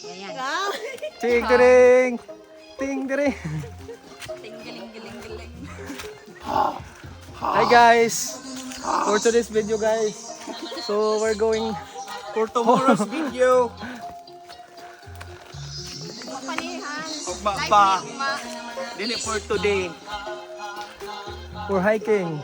Ayan. Tingering! Tingering! Tinggaling-galing-galing. Hi guys! For today's video guys, so we're going For tomorrow's video. Panihan. Ugma pa. Dili for today. for hiking.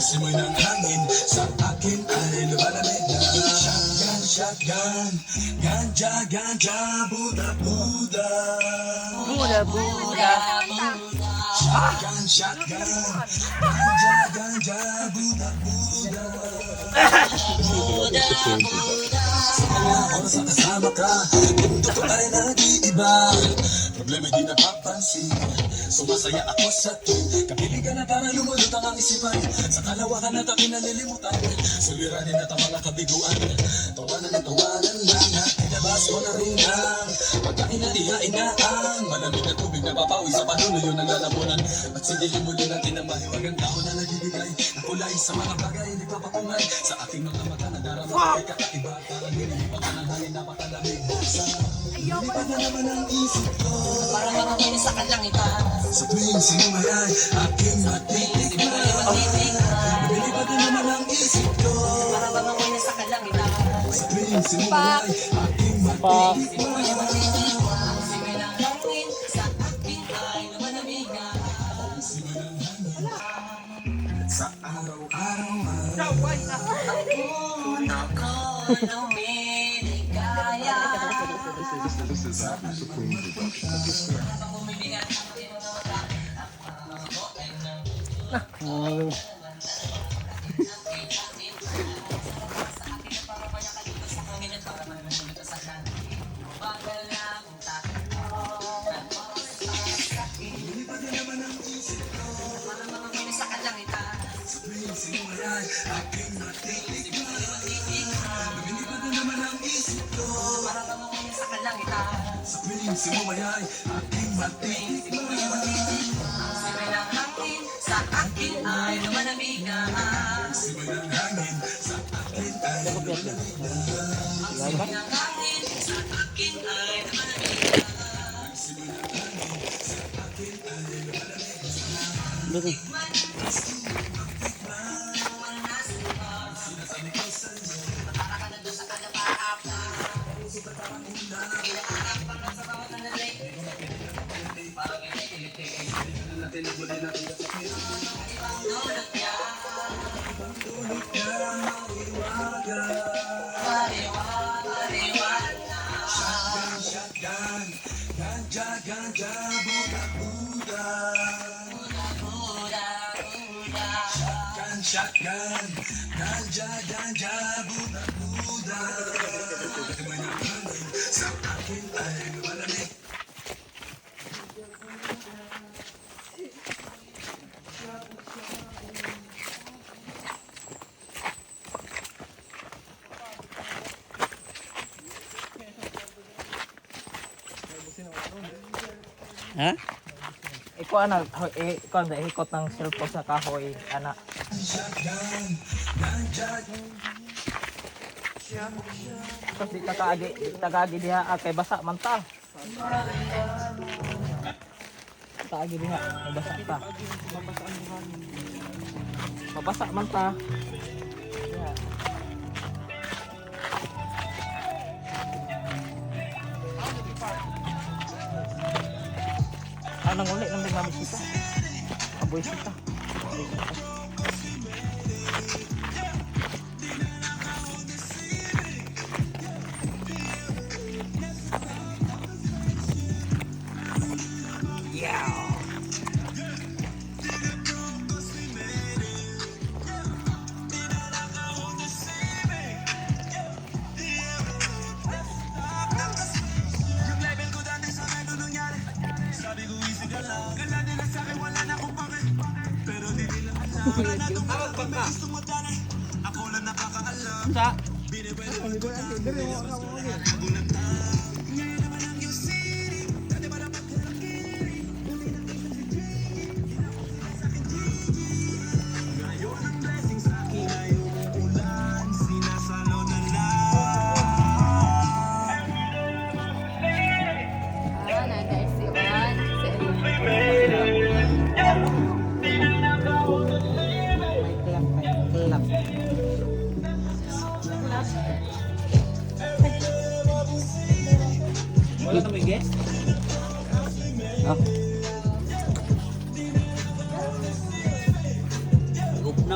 Simoy ng hangin sa akin ay lumalamig na. Shotgun, shotgun, ganja, ganja, Buddha, Buddha. Buda, Buda! Shotgun, shotgun, ganja, ganja, Buddha, Buddha. Sa mga oras na kasama ka, mundo ko ay nag-iiba. Problema di napapansin, sumasaya ako sa tuwing kapiligan na parang lumulutang ang isipan. Sa kalawakan at aking nalilimutan, suliranin at ang mga kabiguan. Tawanan ng tawanan lang na tinabas ko na rin ang pagkain na ihain na ang malamig na tubig na papawi sa panuloy ng lalamunan. At sindihin muli natin ang mahiwagang tao na nagbibigay na kulay sa mga bagay hindi papakungay. Sa aking mga mata na darama ay kakaiba, parang nililipan ka ng hangin napakalamig. Nilipad na naman ang isip ko, Parang mga kinis sa kalangitan. sa tuwing sinumayay aking matitikman. Nilipad na naman ang isip ko, Parang mga kinis sa kalangitan. sa tuwing sinumayay aking matitikman. Ang simoy ng hangin sa akin ay lumalamig na. Sa araw-araw ay Puno ko lumiligaya. Habang bumibigat ang tinunod ako ay nang sa akin na para manyakalipas sa hangin at para manunod sa langit. Bagal lang ang nilipad na naman ang isip ko, Parang mga kinis sa kalangitan. sa tuwing sinumayay aking matitikman. Nilipad na naman ang isip ko, Parang mga kinis sa kalangitan. sa tuwing sinumayay aking matitikman. Ang simoy ng hangin sa akin ay lumalamig na. Simoy ng hangin sa akin ay lumalamig na. Ang simoy ng hangin sa akin ay lumalamig na. Simoy ng hangin sa akin ay lumalamig na. Sinasabi ko sa iyo, Para ka na doon sa kalapaan. Inaarap pa ka sa bawat nanalik. Parang inikilig. natin ang muli natin sa sakit. Ibang dulot niya. Mariwan na. Shotgun, shotgun, ganja, ganja, Buddha, Buddha. Buda, buda. Shotgun, shotgun, ganja, ganja, Buddha, Buddha. Simoy ng hangin sa akin ay lumalamig. Ha? Ikaw ana, ikaw na ikot ng cellphone sa kahoy, ana. Shotgun, ganja, Kasi tagagi diha kay basa man ta. Tagagi diha kay basa ta. Mabasa man ta. Yeah. Anong uli nang gamit kita? Aboy kita. Sa? Guys, si Juan, si Elena. Wala na may guest? Ah.